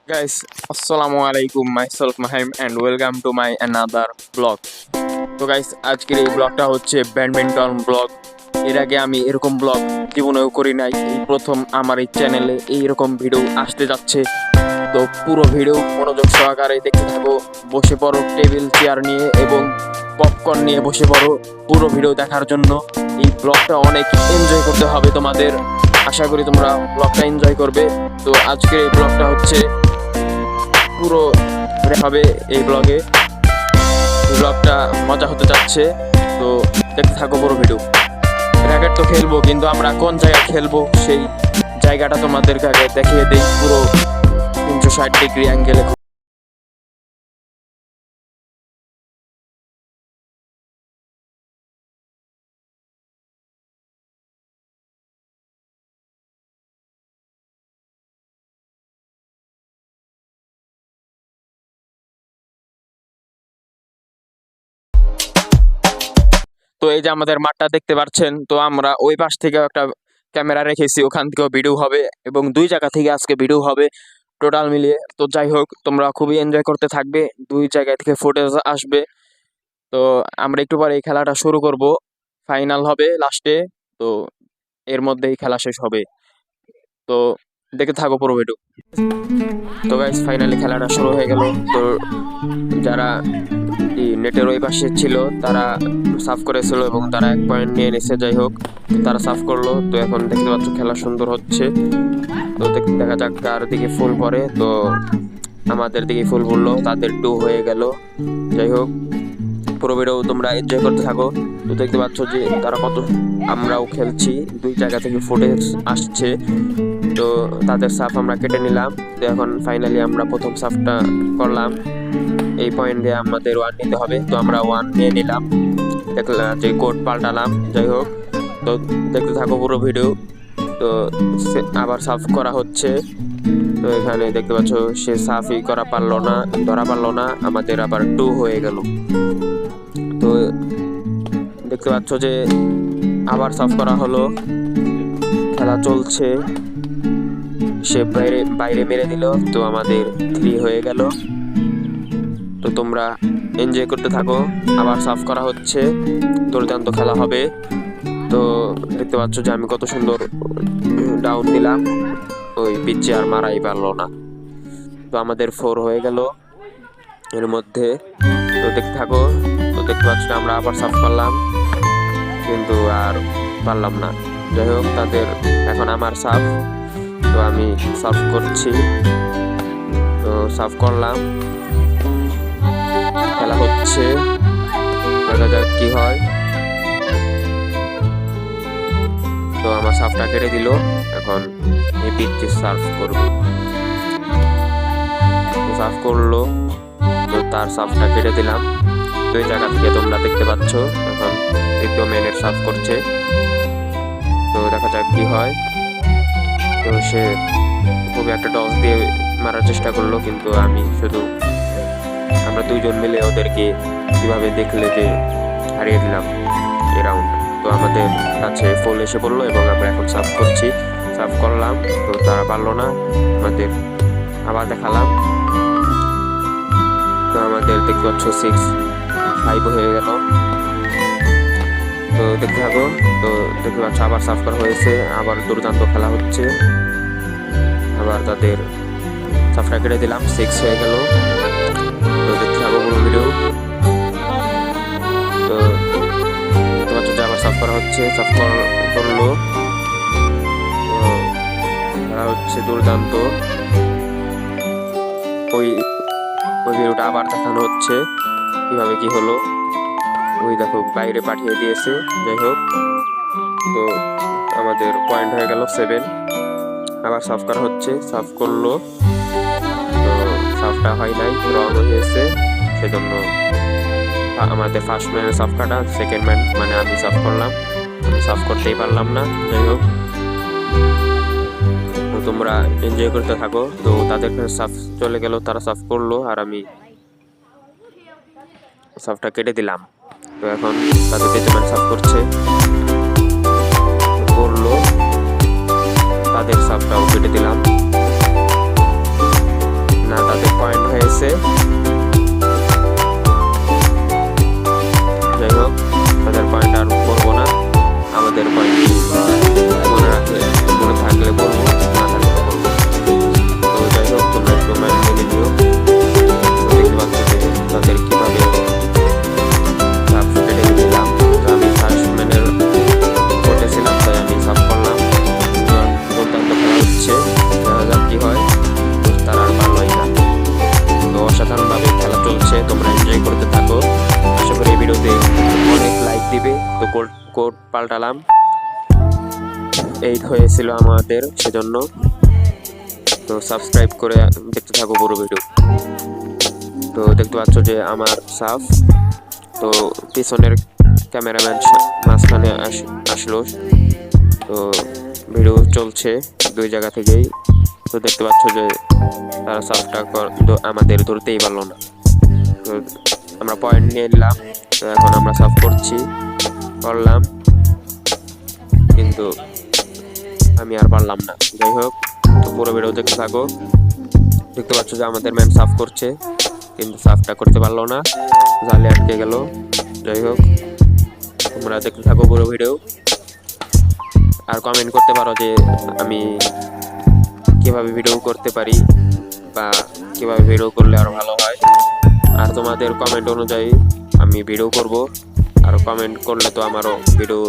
Guys, Assalamu alaikum. Myself Mahim and welcome to my another vlog. তো guys আজকের এই ব্লগটা হচ্ছে ব্যাডমিন্টন ব্লগ। এর আগে আমি এরকম ব্লগ জীবনেও করি নাই, এই প্রথম আমার এই চ্যানেলে এইরকম ভিডিও আসতে যাচ্ছে। তো পুরো ভিডিও মনোযোগ সহকারে দেখতে থাকো। বসে পড়ো টেবিল চেয়ার নিয়ে এবং পপকর্ন নিয়ে বসে পড়ো পুরো ভিডিও দেখার জন্য। এই ব্লগটা অনেক এনজয় করতে হবে তোমাদের, আশা করি তোমরা ব্লগটা এনজয় করবে। তো আজকের এই ব্লগটা হচ্ছে পুরো হবে, এই ব্লগটা মজা হতে যাচ্ছে। তো দেখতে থাকো পুরো ভিডিও। র্যাকেট তো খেলবো, কিন্তু আমরা কোন জায়গায় খেলবো সেই জায়গাটা তোমাদেরকে আগে দেখিয়ে দিই পুরো 360 ডিগ্রি অ্যাঙ্গেলে। তো এই যে আমাদের মাঠটা দেখতে পাচ্ছেন, তো আমরা ওই পাশ থেকে একটা ক্যামেরা রেখেছি, ওখান থেকেও ভিডিও হবে এবং দুই জায়গা থেকে আজকে ভিডিও হবে টোটাল মিলিয়ে। তো যাই হোক, তোমরা খুবই এনজয় করতে থাকবে, দুই জায়গা থেকে ফুটেজ আসবে। তো আমরা একটু পরে এই খেলাটা শুরু করব, ফাইনাল হবে লাস্টে। তো এর মধ্যেই খেলা শেষ হবে, তো দেখতে থাকো পুরো ভিডিও। তো গাইস ফাইনালি খেলাটা শুরু হয়ে গেল। তো যারা নেটের ওই পাশে ছিল তারা সাফ করেছিল এবং তারা 1 পয়েন্ট নিয়ে নিছে। যাই হোক, তারা সাফ করলো। তো এখন দেখতে পাচ্ছ খেলা সুন্দর হচ্ছে। তো দেখা যাক কার দিকে ফুল পড়ে। তো আমাদের দিকে ফুল পড়লো, তাদের 2 হয়ে গেল। যাই হোক, পুরো ভিডিও তোমরা এনজয় করতে থাকো। তো দেখতে পাচ্ছ যে তারা কত, আমরাও খেলছি, দুই জায়গা থেকে ফুটেজ আসছে। তো তাদের সাফ আমরা কেটে নিলাম। তো এখন ফাইনালি আমরা প্রথম সাফটা করলাম, এই পয়েন্ট দিয়ে আমাদের 1 নিতে হবে। তো আমরা 1 নিয়ে নিলাম, দেখলাম যে কোড পাল্টালাম। যাই হোক, তো দেখতে থাকো পুরো ভিডিও। তো আবার সাফ করা হচ্ছে। তো এখানে দেখতে পাচ্ছ সে সাফই ধরা পারলো না, আমাদের আবার 2 হয়ে গেল। তো দেখতে পাচ্ছ যে আবার সাফ করা হলো, খেলা চলছে, সে বাইরে মেরে দিল। তো আমাদের 3 হয়ে গেল। তো তোমরা এনজয় করতে থাকো, আবার সাফ করা হচ্ছে, দুর্দান্ত খেলা হবে। তো দেখতে পাচ্ছ যে আমি কত সুন্দর ডাউন দিলাম, ওই পিচে আর মারাই পারলো না। তো আমাদের 4 হয়ে গেল এর মধ্যে। তো দেখতে থাকো। তো দেখতে পাচ্ছ আমরা আবার সাফ করলাম, কিন্তু আর পারলাম না। যাই হোক, তাদের এখন আমার সাফ। তো আমি সাফ করছি, তো সাফ করলাম, খেলা হচ্ছে, দেখা যাক কি হয়। তো আমার সাফটা কেটে দিল, এখন এই পিচে সার্ভ করবে। সাফ করলো, তো তার সাফটা কেটে দিলাম। দুই জায়গা থেকে তোমরা দেখতে পাচ্ছ এখন দ্বিতীয় ম্যানের সাফ করছে। তো দেখা যাক কি হয়। তো সে খুবই একটা টস দিয়ে মারার চেষ্টা করলো, কিন্তু আমরা দুইজন মিলে ওদেরকে কিভাবে দেখলে যে হারিয়ে দিলাম এই রাউন্ড। তো আমাদের কাছে ফুল এসে পড়লো এবং আমরা এখন সাফ করছি, সাফ করলাম। তো তারা পারলো না, আমাদের আবার দেখালাম। তো আমাদের দেখতে পাচ্ছ 6-5 হয়ে গেল। তো দেখতে থাকো। তো দেখতে পাচ্ছ আবার সাফ করা হয়েছে, আবার দুর্দান্ত খেলা হচ্ছে, আবার তাদের সাফটা কেটে দিলাম, 6 হয়ে গেল। তো দেখতে থাকো পুরো ভিডিও। তো দেখতে পাচ্ছ যে আবার সাফ করা হচ্ছে, সাফ করলো। তো খেলা হচ্ছে দুর্দান্ত, ওই ভিডিওটা আবার দেখানো হচ্ছে কিভাবে কি হলো। ওই দেখো বাইরে পাঠিয়ে দিয়েছে। যাই হোক, তো আমাদের পয়েন্ট হয়ে গেল 7। আবার সাফ করা হচ্ছে, সাফ করলো। তো সাফটা হয় নাই, রং হয়েছে, সেজন্য আমাদের ফার্স্ট ম্যানের সাফ কাটা, সেকেন্ড ম্যান মানে আমি সাফ করলাম, আমি সাফ করতেই পারলাম না। যাই হোক, তোমরা এনজয় করতে থাকো। তো তাদের সাফ চলে গেল, তারা সাফ করলো আর আমি সাফটা কেটে দিলাম। তো এখন তাদের দ্বিতীয় সাফ করলো, তাদের সাফটাও কেটে দিলাম। কোড পাল্টালাম, 8 হয়েছিল আমাদের, সেজন্য। তো সাবস্ক্রাইব করে দেখতে থাকো পুরো ভিডিও। তো দেখতে পাচ্ছ যে আমার সাফ। তো পিছনের ক্যামেরাম্যান মাঝখানে আসলো। তো ভিডিও চলছে দুই জায়গা থেকেই। তো দেখতে পাচ্ছ যে তারা সাফটা আমাদের ধরতেই পারলো না। তো আমরা পয়েন্ট নিয়ে নিলাম। তো এখন আমরা সাফ করলাম, কিন্তু আমি আর পারলাম না। যাই হোক, তো পুরো ভিডিও দেখতে থাকো। দেখতে পাচ্ছ যে আমাদের ম্যান সাফ করছে, কিন্তু সাফটা করতে পারলো না, জালে আটকে গেল। যাই হোক, তোমরা দেখতে থাকো পুরো ভিডিও। আর কমেন্ট করতে পারো যে আমি কিভাবে ভিডিও করতে পারি বা কিভাবে ভিডিও করলে আরো ভালো হয়। আর তোমাদের কমেন্ট অনুযায়ী আমি ভিডিও করব। আর কমেন্ট করলে তো আমারও ভিডিও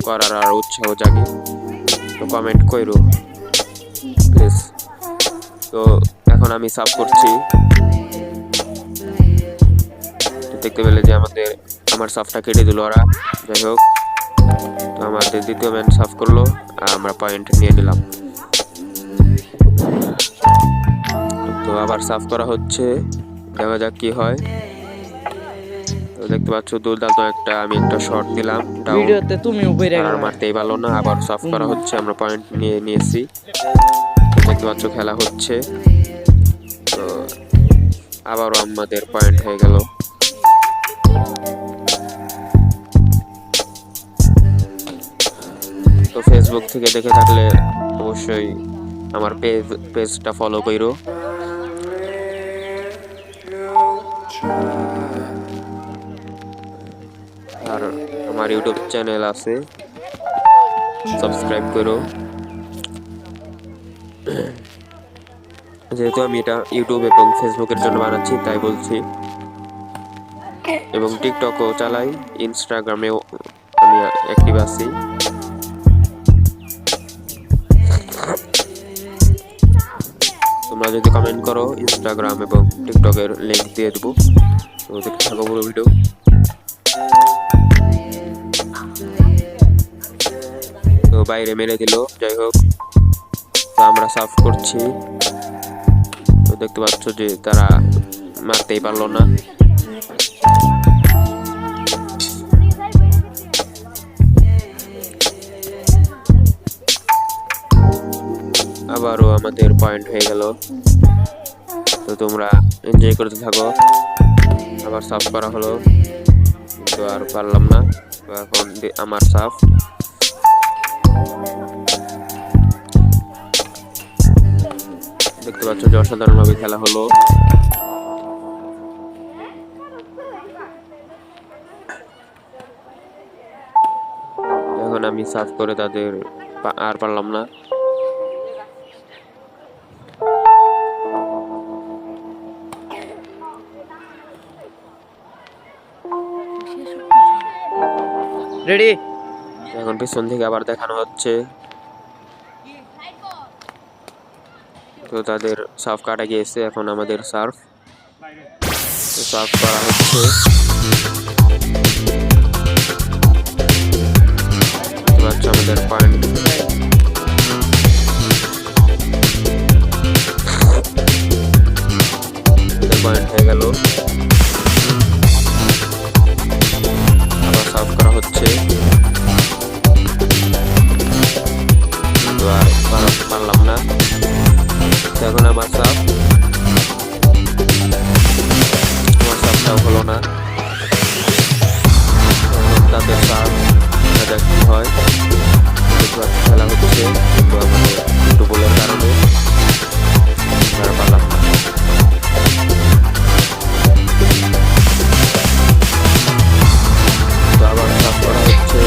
করার আর উৎসাহ জাগে। তো কমেন্ট করো প্লিজ। তো এখন আমি সাফ করছি। দেখতে পেলে যে আমার সাফটা কেটে দিল ওরা। যাই হোক, তো আমাদের দ্বিতীয় ম্যান সাফ করলো আর আমরা পয়েন্ট নিয়ে নিলাম। তো আবার সাফ করা হচ্ছে, দেখা যাক কি হয়। তো দেখতে পাচ্ছ দুর্দান্ত আমি একটা শট দিলাম, ভিডিওতে তুমি উপরে আর মারতেই পারলো না। আবার সাফ করা হচ্ছে, আমরা পয়েন্ট নিয়েছি। দেখতে পাচ্ছ খেলা হচ্ছে। তো আবারও আমাদের পয়েন্ট হয়ে গেল। তো ফেসবুক থেকে দেখে থাকলে অবশ্যই আমার পেজটা ফলো করো। আর আমার ইউটিউব চ্যানেল আছে, সাবস্ক্রাইব করো। যেহেতু আমি এটা ইউটিউব এবং ফেসবুকের জন্য বানাচ্ছি, তাই বলছি। এবং টিকটকও চালাই, ইনস্টাগ্রামেও আমি অ্যাক্টিভ আছি। তোমরা যদি কমেন্ট করো, ইনস্টাগ্রাম এবং টিকটকের লিংক দিয়ে দেবো। তো দেখতে থাকো পুরো ভিডিও। তো বাইরে মেরে দিল। যাই হোক, তো আমরা সাফ করছি। তো দেখতে পাচ্ছ যে তারা মারতেই পারলো না। আবারও আমাদের পয়েন্ট হয়ে গেল। তো তোমরা এনজয় করতে থাকো। আবার সাফ করা হলো, কিন্তু আর পারলাম না। তো এখন আমার সাফ। দেখতে পাচ্ছ যে অসাধারণভাবে খেলা হলো। এখন আমি সাফ করে তাদের আর পারলাম না। রেডি। এখন পিছন থেকে আবার দেখানো হচ্ছে। তো তাদের সার্ভ কাটা গিয়েছে, এখন আমাদের সার্ভ করা হচ্ছে। আমাদের পয়েন্ট হয়ে গেল। আবার সার্ভ করা হচ্ছে। তো আর পারলাম না। এখন আমার সার্ভটাও হলো না। তাদের সার্ভ কি হয়, খেলা হচ্ছে, কিন্তু আমাদের ফুটবলের কারণে পারলাম না। তো আবার সার্ভ করা হচ্ছে।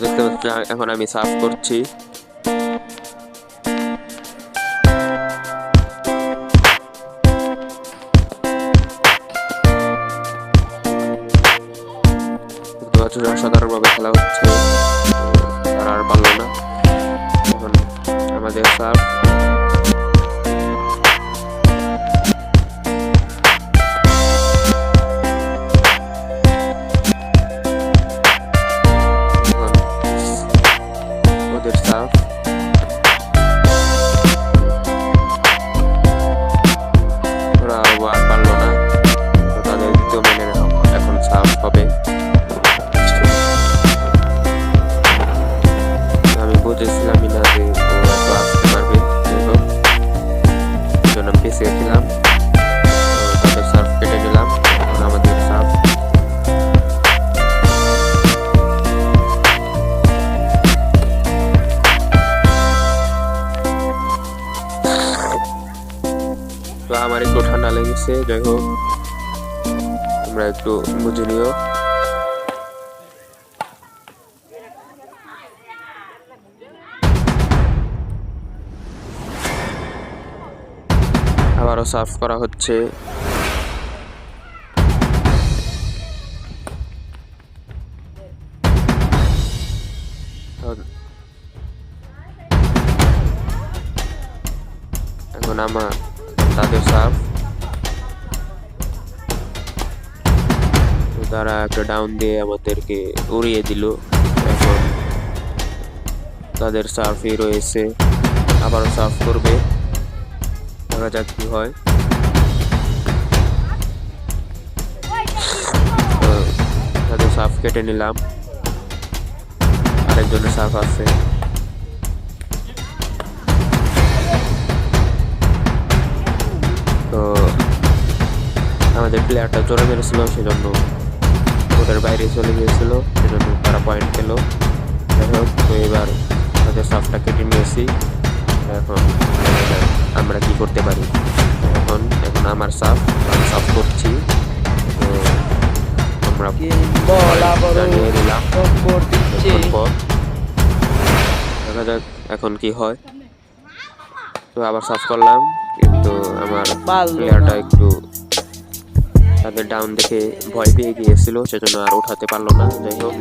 দেখতে পাচ্ছি এখন আমি সার্ভ করছি। পাচ্ছ যে অসাধারণভাবে খেলা হচ্ছে। তারা আর পারলো না। এখন আমাদের সার্ভ। ওদের সার্ভ। ওরা আর পারলো না। তো তাদের দ্বিতীয় ম্যানের এখন সার্ভ হবে। আমি বুঝেছিলামই না যে ও এত আসতে পারবে, জন্য আমি পিছিয়ে ছিলাম। তাদের সার্ভ কেটে নিলাম। এখন আমাদের সার্ভ। তো আমার একটু ঠান্ডা লেগেছে, যাই হোক তোমরা একটু বুঝে নিও। আবারও সার্ভ করা হচ্ছে। এখন আমার তাদের সার্ভ। তারা একটা ডাউন দিয়ে আমাদেরকে উড়িয়ে দিল। এখন তাদের সার্ভই রয়েছে, আবারও সার্ভ করবে। দেখা যাক কি হয়। তাদের সার্ভ কেটে নিলাম। আরেকজনের সার্ভ আছে। তো আমাদের প্লেয়ারটা জোরে মেরেছিল, সেজন্য ওদের বাইরে চলে গিয়েছিল, সেজন্য তারা পয়েন্ট পেল। যাই হোক, তো এবার তাদের সার্ভটা কেটে নিয়েছি। এখন আমরা কি করতে পারি। এখন এখন আমার সার্ভ, আমি সার্ভ করছি। তো আমরা জানিয়ে দিলাম। দেখা যাক এখন কি হয়। তো আবার সার্ভ করলাম, কিন্তু আমার প্লেয়ারটা একটু তাদের ডাউন দেখে ভয় পেয়ে গিয়েছিল, সেজন্য আর উঠাতে পারলো না। যাই হোক,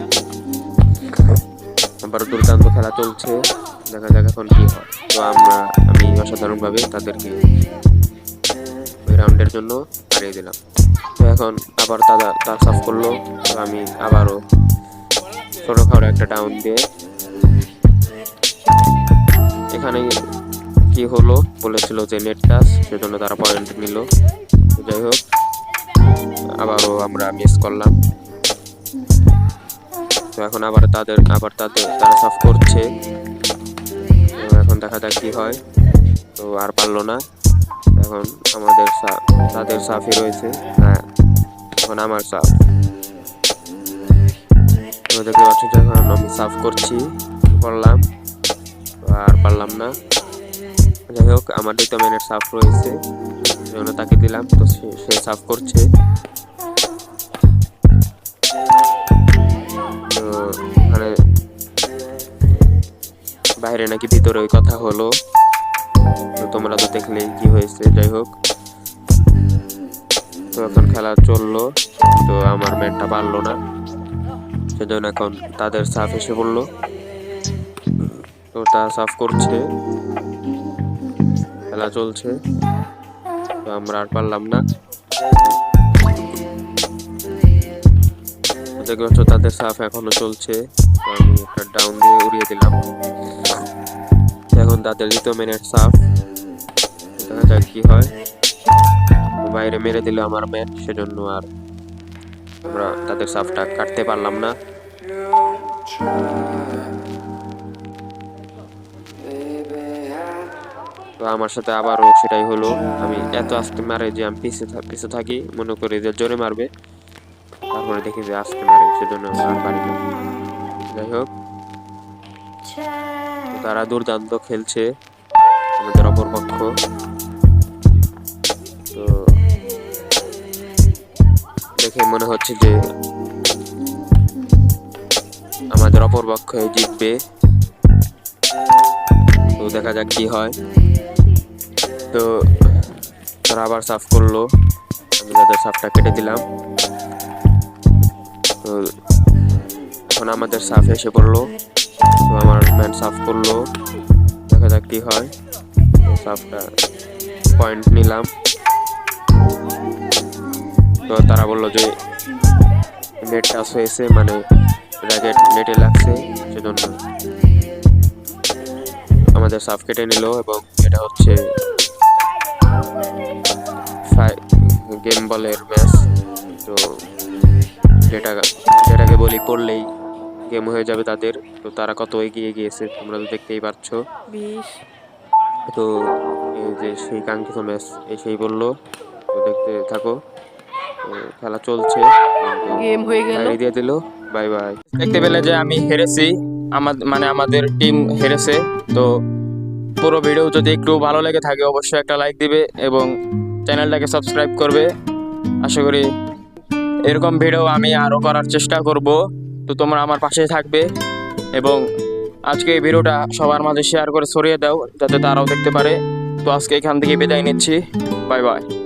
আবার দুর্দান্ত খেলা চলছে। দেখা যাক এখন কি হয়। তো আমি অসাধারণভাবে তাদেরকে ওই রাউন্ডের জন্য হারিয়ে দিলাম। তো এখন আবার তারা সার্ভ করলো। তো আমি আবারও ছোটখাটো একটা ডাউন দিয়ে, এখানে কি হলো বলেছিল যে নেট টাচ, সেজন্য তারা পয়েন্ট নিল। যাই হোক, আবারও আমরা মিস করলাম। তো এখন আবার তারা সার্ভ করছে। তো এখন দেখা যাক কি হয়। তো আর পারলো না। এখন তাদের সার্ভই রয়েছে। হ্যাঁ, এখন আমার সার্ভ। তো দেখতে পাচ্ছি যখন আমি সার্ভ করলাম, আর পারলাম না। যাই হোক, আমার দ্বিতীয় ম্যানের সার্ভ রয়েছে, সেজন্য তাকে দিলাম। তো সে সার্ভ করছে। তো মানে বাইরে নাকি ভিতরে ওই কথা হলো, তো তোমরা তো দেখলেই কি হয়েছে। যাই হোক, তো এখন খেলা চললো। তো আমার ম্যানটা পারলো না, সেজন্য এখন তাদের সার্ভ এসে পড়লো। তো তারা সার্ভ করছে, খেলা চলছে। তো আমরা আর পারলাম না। দেখতে পাচ্ছ তাদের সার্ভ এখনো চলছে। তো আমি একটা ডাউন দিয়ে উড়িয়ে দিলাম। এখন তাদের দ্বিতীয় ম্যানের সার্ভ। দেখা যাক কি হয়। বাইরে মেরে দিল আমার ম্যান, সেজন্য আর আমরা তাদের সার্ভটা কাটতে পারলাম না। তো আমার সাথে আবারও সেটাই হলো। আমি এত আস্তে মারে যে আমি পিছে থাকি, মনে করি যে জোরে মারবে, তারপরে দেখি যে আস্তে মারে, সেজন্য আর পারি না। যাই হোক, তারা দুর্দান্ত খেলছে আমাদের অপরপক্ষ। তো দেখে মনে হচ্ছে যে আমাদের অপরপক্ষ জিতবে। তো দেখা যাক কি হয়। তো তারা আবার সার্ভ করলো, আমি তাদের সার্ভটা কেটে দিলাম। তো এখন আমাদের সাফ এসে পড়লো, তো আমার ম্যান সাফ করলো, দেখা যাক কি হয়। তো সাফটা পয়েন্ট নিলাম, তো তারা বললো যে নেট টাচ হয়েছে, মানে র্যাকেট নেটে লাগছে, সেজন্য আমাদের সাফ কেটে নিল। এবং এটা হচ্ছে গেম বলের ম্যাচ, তো যেটাকে বলি করলেই গেম হয়ে যাবে তাদের। তো তারা কত এগিয়ে গিয়েছে তোমরা তো দেখতেই পাচ্ছ। 20 তো এই যে সেই কাঙ্ক্ষিত ম্যাচ এসেই বললো, তো দেখতে থাকো। তো খেলা চলছে, গেম হয়ে গেল। ডায়েরি দিয়ে দিল, বাই বাই। দেখতে পেলে যে আমি হেরেছি, আমাদের টিম হেরেছে। তো পুরো ভিডিও যদি একটু ভালো লেগে থাকে অবশ্যই একটা লাইক দিবে এবং চ্যানেলটাকে সাবস্ক্রাইব করবে। আশা করি এরকম ভিডিও আমি আরো করার চেষ্টা করব। তো তোমরা আমার পাশে থাকবে এবং আজকে এই ভিডিওটা সবার মাঝে শেয়ার করে ছড়িয়ে দাও যাতে তারাও দেখতে পারে। তো আজকে এখান থেকে বিদায় নিচ্ছি, বাই বাই।